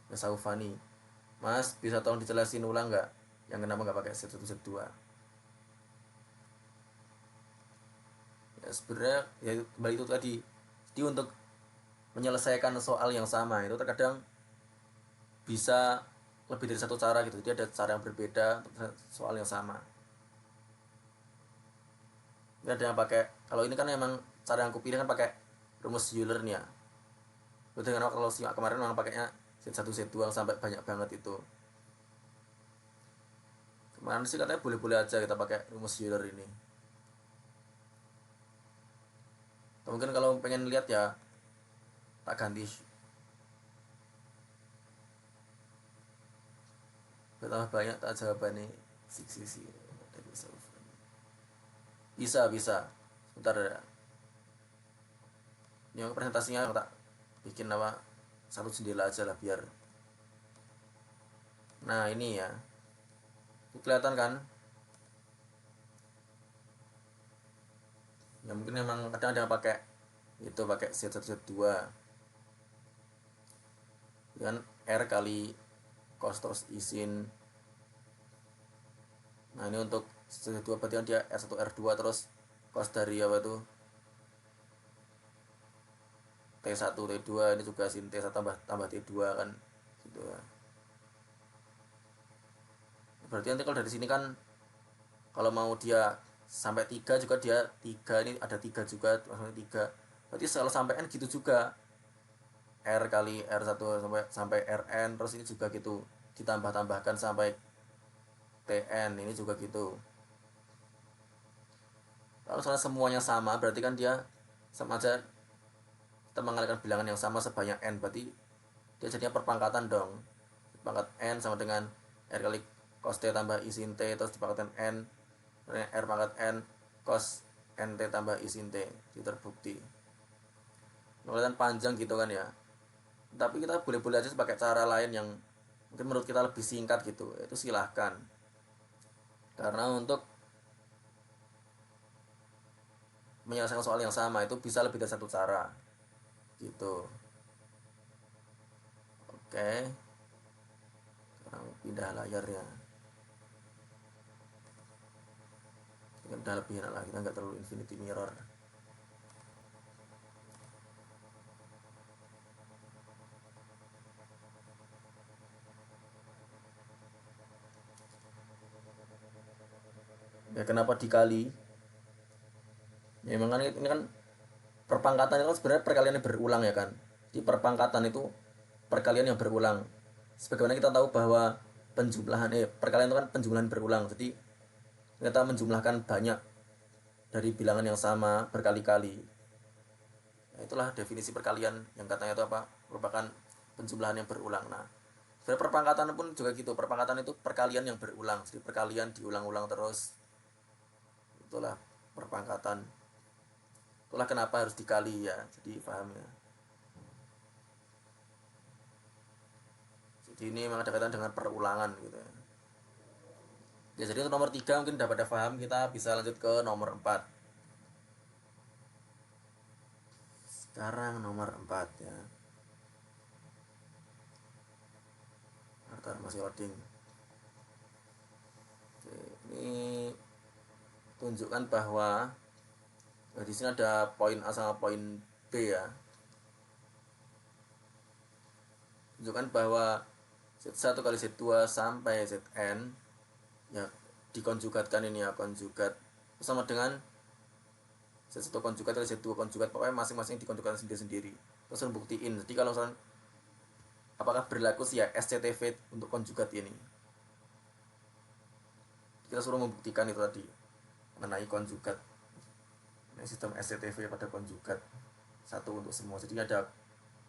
Ya Saufani, Mas bisa tolong dijelasin ulang nggak yang kenapa nggak pakai set 1 set 2? Ya sebenarnya ya kembali itu tadi, jadi untuk menyelesaikan soal yang sama itu terkadang bisa lebih dari satu cara gitu, jadi ada cara yang berbeda untuk soal yang sama. Ini ada yang pakai, kalau ini kan emang cara yang aku pilih kan pakai rumus Euler nih ya. Betul kan, kalau simak kemarin memang pakainya set 1 set 2 sampai banyak banget itu. Kemarin sih katanya boleh-boleh aja kita pakai rumus Euler ini. Mungkin kalau pengen lihat ya tak ganti, betapa banyak tak jawabannya sisi dari bisa sebentar ya, ini presentasinya tak bikin apa satu jendela aja lah biar, nah ini ya kelihatan kan ya, mungkin memang kadang ada yang pakai itu, pakai set 1 set 2. dengan R kali cos terus isin. Nah ini untuk Z2 berarti kan dia R1 R2 terus cos dari apa tuh T1 T2, ini juga sin T1 tambah T2 kan gitu ya. Berarti nanti kalau dari sini kan kalau mau dia sampai 3 juga dia 3, ini ada 3 juga, maksudnya 3. Berarti kalau sampai N gitu juga. R kali R1 sampai Rn, terus ini juga gitu. Ditambah-tambahkan sampai Tn, ini juga gitu. Kalau soalnya semuanya sama, berarti kan dia sama aja kita mengalihkan bilangan yang sama sebanyak N, berarti dia jadinya perpangkatan dong. Pangkat N sama dengan R kali cos T tambah I sin T, terus dipangkatkan N, R pangkat N cos NT tambah I sin T. Itu terbukti. Kelihatan panjang gitu kan ya. Tapi kita boleh-boleh aja pakai cara lain yang mungkin menurut kita lebih singkat gitu. Itu silahkan. Karena untuk menyelesaikan soal yang sama itu bisa lebih dari satu cara. Gitu. Oke. Sekarang pindah layarnya. Udah lebih enak lah, kita nggak terlalu infinity mirror. Ya kenapa dikali? Ya memang kan ini kan perpangkatan itu kan sebenarnya perkalian yang berulang ya kan. Di perpangkatan itu perkalian yang berulang. Sebagaimana kita tahu bahwa perkalian itu kan penjumlahan berulang. Jadi kita menjumlahkan banyak dari bilangan yang sama berkali-kali. Nah, itulah definisi perkalian yang katanya itu apa? Merupakan penjumlahan yang berulang. Nah, sebenarnya perpangkatan pun juga gitu. Perpangkatan itu perkalian yang berulang. Jadi perkalian diulang-ulang terus. Itulah perpangkatan. Itulah kenapa harus dikali ya. Jadi paham ya. Jadi ini memang ada kaitan dengan perulangan gitu ya. Ya, jadi untuk nomor 3 mungkin udah pada paham, kita bisa lanjut ke nomor 4. Sekarang nomor 4 ya. Ntar masih loading. Oke, ini tunjukkan bahwa di sini ada poin A sama poin B ya. Tunjukkan bahwa Z1 kali Z2 sampai Zn ya dikonjugatkan ini ya, konjugat sama dengan Z1 konjugat kali Z2 konjugat, pokoknya masing-masing dikonjugatkan sendiri-sendiri. Terus buktiin. Jadi kalau misalnya apakah berlaku sih ya SCTV untuk konjugat ini, kita suruh membuktikan itu tadi mengenai konjugat. Ini sistem SCTV pada konjugat satu untuk semua. Jadi ada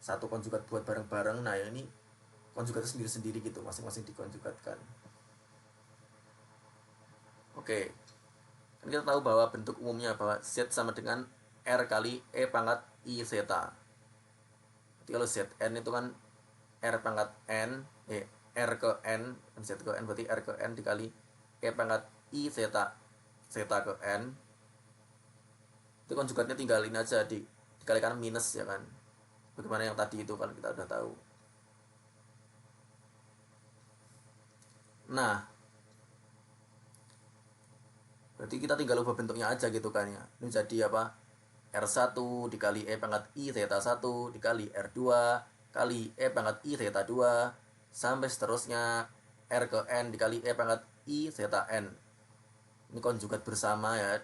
satu konjugat buat bareng-bareng. Nah ini konjugatnya sendiri-sendiri gitu, masing-masing dikonjugatkan. Oke, kan kita tahu bahwa bentuk umumnya bahwa Z sama dengan R kali E pangkat I zeta. Jadi kalau Zn itu kan R pangkat N, R ke N, Z ke N berarti R ke N dikali E pangkat I zeta, zeta ke N. Itu konjugatnya tinggal ini aja, dikalikan minus ya kan. Bagaimana yang tadi itu kan kita udah tahu. Nah, berarti kita tinggal ubah bentuknya aja gitu kan ya. Ini jadi apa? R1 dikali E pangkat I zeta 1 dikali R2 kali E pangkat I zeta 2 sampai seterusnya R ke N dikali E pangkat I zeta N. Ini konjugat bersama ya.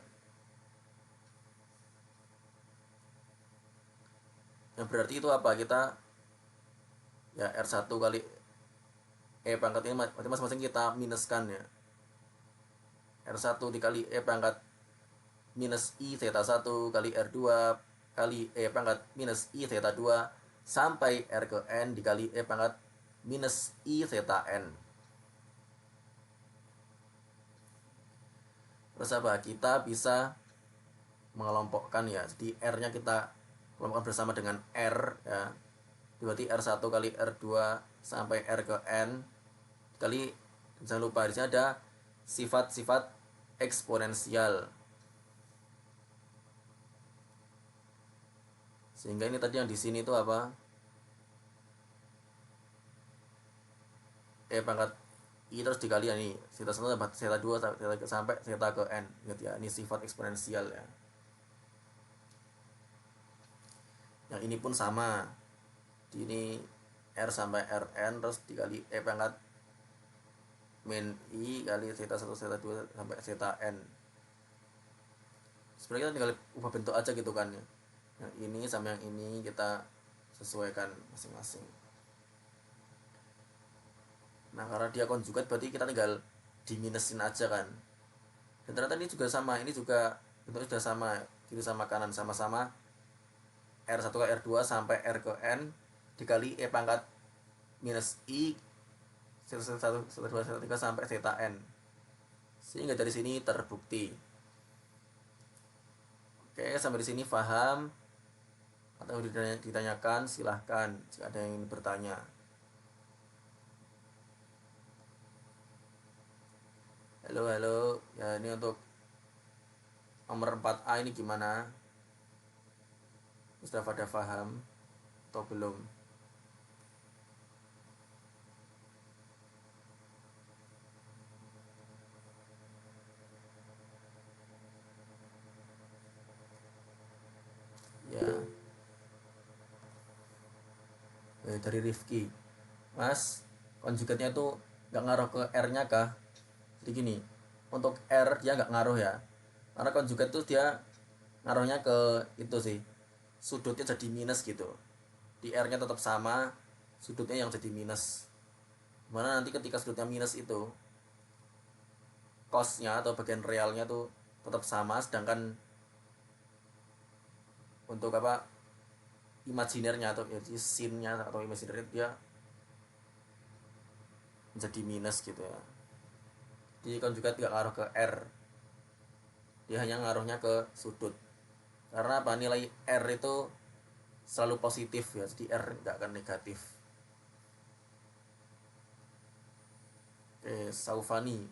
Yang berarti itu apa? Kita ya R1 kali E pangkat ini masing-masing kita minuskan ya. R1 dikali E pangkat minus I zeta 1 kali R2 kali E pangkat minus I zeta 2 sampai R ke N dikali E pangkat minus I zeta N. Terus apa? Kita bisa mengelompokkan ya. Jadi R-nya kita kelompokkan bersama dengan R ya. Berarti R1 kali R2 sampai R ke N kali, jangan lupa di sini ada sifat-sifat eksponensial. Sehingga ini tadi yang di sini itu apa? pangkat I terus dikali ya nih zeta 1 tambah zeta 2 sampai zeta ke n. Ingat ya, ini sifat eksponensial ya. Yang ini pun sama, di ini R sampai Rn terus dikali pangkat min I kali zeta 1 zeta 2 sampai zeta n. Sebenarnya kita tinggal ubah bentuk aja gitu kan ya. Yang ini sama yang ini kita sesuaikan masing-masing. Nah karena dia konjugat berarti kita tinggal diminusin aja kan. Dan ternyata ini juga sama, ini juga bentuknya sudah sama, kiri sama kanan sama-sama R1 ke R2 sampai R ke N dikali pangkat minus I zeta 1, zeta 2, zeta 3 sampai zeta N. Sehingga dari sini terbukti. Oke, sampai di sini paham? Atau ditanyakan silahkan jika ada yang ingin bertanya. Halo ya, ini untuk nomor 4A ini gimana? Sudah pada paham atau belum? Ya. Dari Rifki, Mas, konjugatnya itu nggak ngaruh ke R-nya kah? Jadi gini, untuk R dia nggak ngaruh ya, karena konjugat tuh dia ngaruhnya ke itu sih, sudutnya jadi minus gitu. Di R nya tetap sama, sudutnya yang jadi minus. Mana nanti ketika sudutnya minus itu cosnya atau bagian realnya tuh tetap sama, sedangkan untuk apa imajinernya atau ya, sin-nya atau imajinernya dia menjadi minus gitu ya. Jadi konjugat tidak ngaruh ke R, dia hanya ngaruhnya ke sudut. Karena apa, nilai R itu selalu positif ya, jadi R nggak akan negatif. Oke, Saufani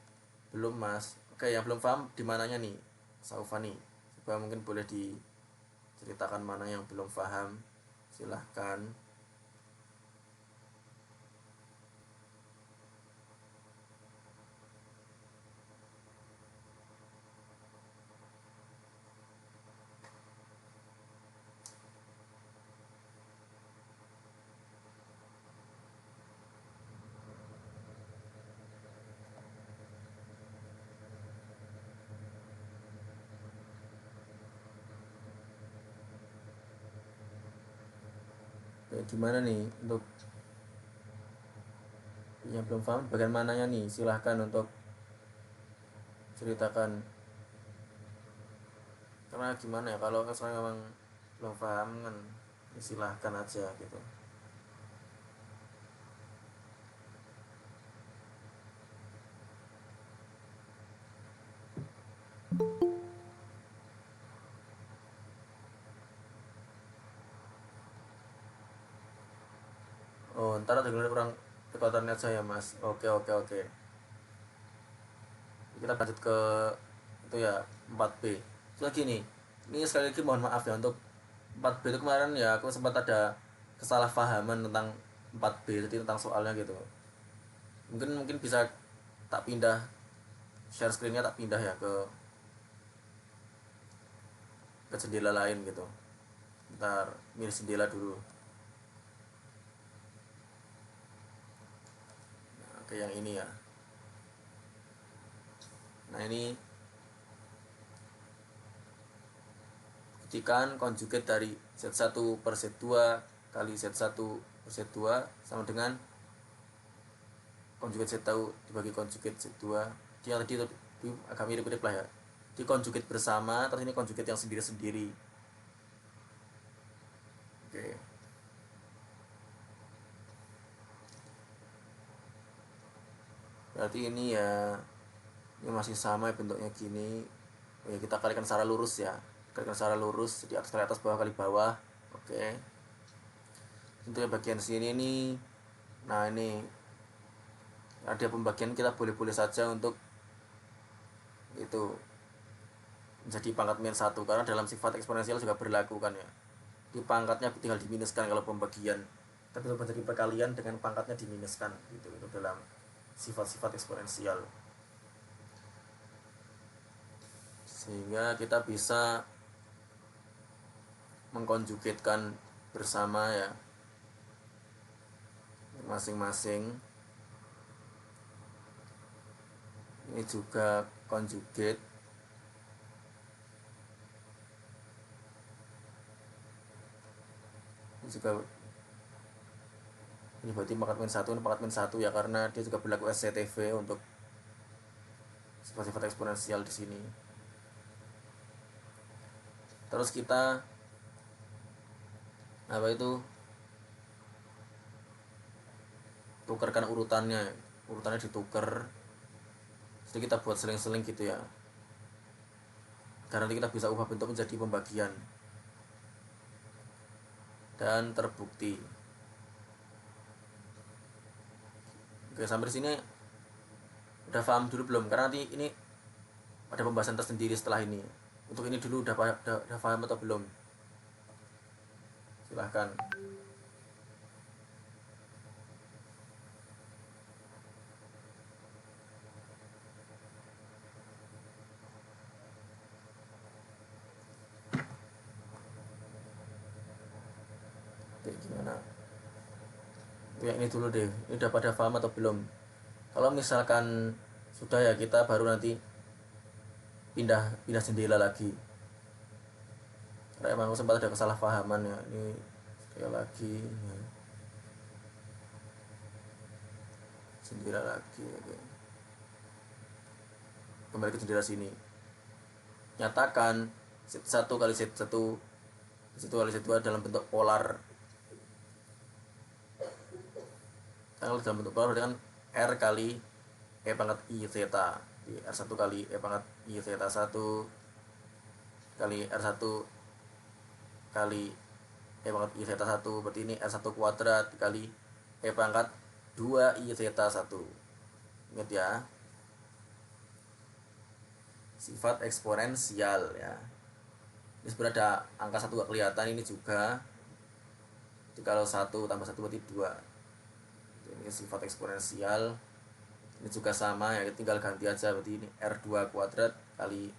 belum Mas. Oke, yang belum paham di mananya nih Saufani, coba mungkin boleh diceritakan mana yang belum paham, silahkan. Gimana nih untuk yang belum paham bagian mananya nih, silahkan untuk ceritakan. Karena gimana ya, kalau misalnya memang belum paham kan silahkan aja gitu. Oh, ntar dengerin kurang kekuatannya aja ya Mas. Oke. Kita lanjut ke itu ya, 4B. Terus gini, ini sekali lagi mohon maaf ya untuk 4B itu kemarin ya aku sempat ada kesalahpahaman tentang 4B, jadi tentang soalnya gitu. Mungkin bisa tak pindah share screennya, tak pindah ya ke jendela lain gitu. Ntar milih jendela dulu. Nah, ke yang ini ya. Nah ini buktikan konjugat dari Z1 per Z2 kali Z1 per Z2 sama dengan konjugat Z1 dibagi konjugat Z2. Dia tadi itu agak mirip-mirip lah ya. Di konjugat bersama, terus ini konjugat yang sendiri-sendiri. Oke. Berarti ini ya, ini masih sama ya, bentuknya gini. Ya, kita kalikan secara lurus ya. Kalikan secara lurus, jadi atas kali atas, bawah kali bawah. Oke. Untuk bagian sini nih, nah ini ada pembagian, kita boleh-boleh saja untuk itu menjadi pangkat min 1, karena dalam sifat eksponensial juga berlaku kan ya. Di pangkatnya tinggal diminuskan kalau pembagian, tapi kalau menjadi perkalian dengan pangkatnya diminuskan gitu, itu dalam sifat-sifat eksponensial, sehingga kita bisa mengkonjugatkan bersama ya masing-masing. Ini juga conjugate, ini juga, ini berarti pangkat min 1, ini pangkat min 1 ya, karena dia juga berlaku SCTV untuk sifat-sifat eksponensial di sini. Terus kita apa itu tukarkan urutannya ditukar, jadi kita buat seling-seling gitu ya, karena nanti kita bisa ubah bentuk menjadi pembagian dan terbukti. Oke, sampai di sini udah paham dulu belum? Karena nanti ini ada pembahasan tersendiri setelah ini. Untuk ini dulu udah paham atau belum? Silahkan. Oke, gimana? Yang ini dulu deh, ini udah pada paham atau belum? Kalau misalkan sudah ya, kita baru nanti pindah jendela lagi, karena emang sempat ada kesalahpahaman ya. Ini sekali lagi ya. Jendela lagi, oke. Kembali ke jendela sini, nyatakan Z1 kali Z1 kali Z2 dalam bentuk polar. Kalau dalam bentuk polar berarti kan R kali E pangkat I theta, di R1 kali E pangkat I theta 1 kali R1 kali E pangkat I theta 1, berarti ini R1 kuadrat kali E pangkat 2 I theta 1. Ingat ya, sifat eksponensial ya. Ini sebenarnya ada angka 1 gak kelihatan, ini juga. Jadi kalau 1 tambah 1 berarti 2. Ini sifat eksponensial. Ini juga sama ya, tinggal ganti aja, berarti ini R2 kuadrat kali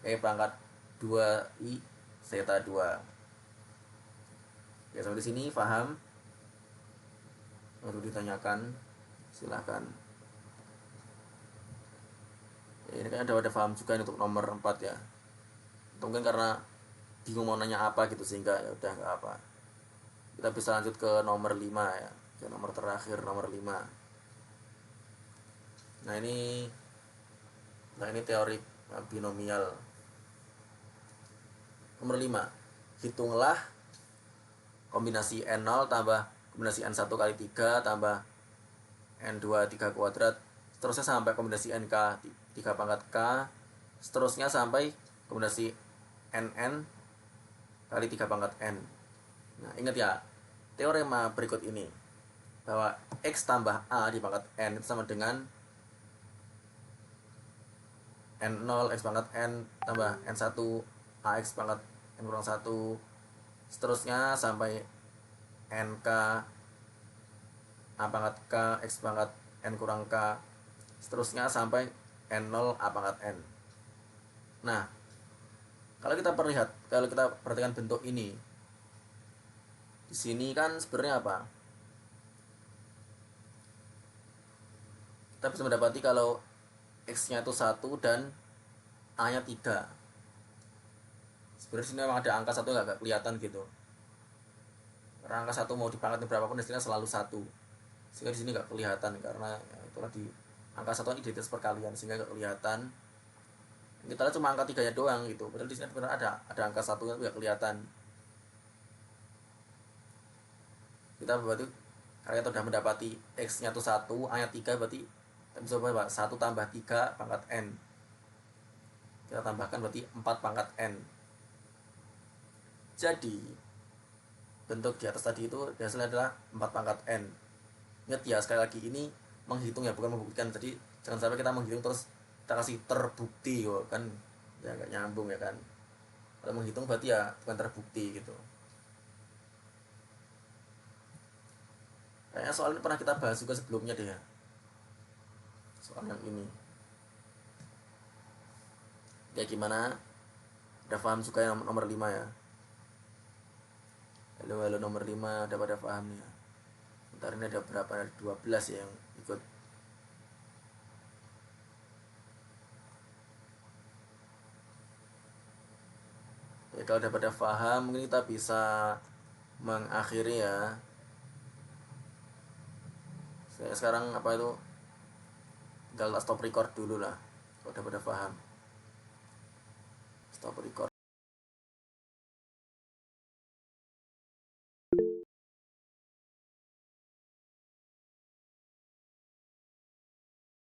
E pangkat 2I theta 2. Ya, sampai di sini paham? Baru ditanyakan, silahkan. Ya, ini kan ada paham juga untuk nomor 4 ya. Mungkin karena bingung mau nanya apa gitu, sehingga ya udah nggak apa. Kita bisa lanjut ke nomor 5 ya, ke nomor terakhir, nomor 5. Nah ini teori binomial. Nomor 5, hitunglah kombinasi N0 tambah kombinasi N1 kali 3 tambah N2 3 kuadrat, seterusnya sampai kombinasi NK 3 pangkat K, seterusnya sampai kombinasi NN kali 3 pangkat N. Nah, ingat ya, teorema berikut ini, bahwa X tambah A di pangkat N itu sama dengan N0 X pangkat N tambah N1 AX pangkat N kurang 1, seterusnya sampai NK A pangkat K X pangkat N kurang K, seterusnya sampai N0 A pangkat N. Nah, kalau kita perhatikan bentuk ini, di sini kan sebenarnya apa? Kita bisa mendapati kalau X-nya itu 1 dan A-nya 3. Sebenarnya sini memang ada angka 1 nggak kelihatan gitu. Karena angka 1 mau dipangkatin berapapun istilah selalu 1. Sehingga di sini nggak kelihatan, karena ya, itulah di angka 1 kan identitas perkalian, sehingga nggak kelihatan. Kita lihat cuma angka 3-nya doang gitu. Padahal di sini benar ada angka 1 yang nggak kelihatan. Kita berarti karena kita sudah mendapati X-nya itu 1, A-nya 3, berarti kita bisa berapa? 1 tambah 3 pangkat N. Kita tambahkan berarti 4 pangkat N. Jadi bentuk di atas tadi itu hasilnya adalah 4 pangkat N. Ingat ya, sekali lagi ini menghitung ya, bukan membuktikan. Jadi jangan sampai kita menghitung terus kita kasih terbukti kan ya, nggak nyambung ya kan. Kalau menghitung berarti ya bukan terbukti gitu. Kayaknya soal ini pernah kita bahas juga sebelumnya deh ya. soal yang ini. Kayak gimana? Udah paham juga yang nomor 5 ya? Halo nomor 5, udah pada paham ya? Bentar, ini ada berapa? Ada 12 ya yang ikut. Ya, kalau udah pada paham mungkin kita bisa mengakhiri ya. Saya sekarang apa itu, tinggal stop record dulu lah kalau udah pada paham. Stop record.